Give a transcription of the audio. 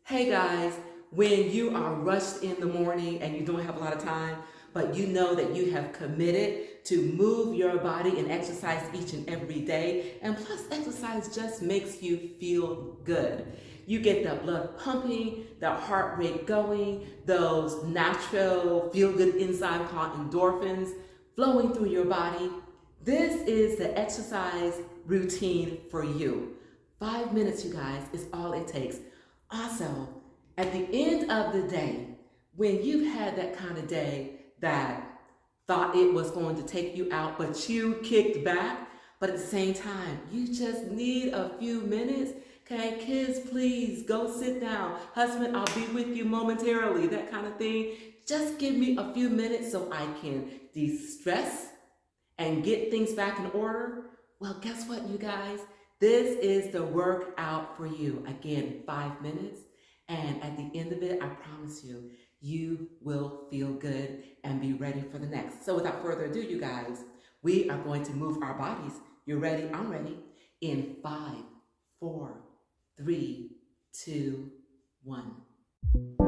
Hey guys, when you are rushed in the morning and you don't have a lot of time, but you know that you have committed to move your body and exercise each and every day, and plus exercise just makes you feel good. You get the blood pumping, the heart rate going, those natural feel-good enzymes called endorphins flowing through your body. This is the exercise routine for you. 5 minutes, you guys, is all it takes. Also, at the end of the day, when you've had that kind of day that thought it was going to take you out, but you kicked back, but at the same time, you just need a few minutes. Okay, kids, please go sit down. Husband, I'll be with you momentarily, that kind of thing. Just give me a few minutes so I can de-stress and get things back in order. Well, guess what, you guys? This is the workout for you. Again, 5 minutes. And at the end of it, I promise you, you will feel good and be ready for the next. So without further ado, you guys, we are going to move our bodies. You're ready? I'm ready. In 5, 4, 3, 2, 1.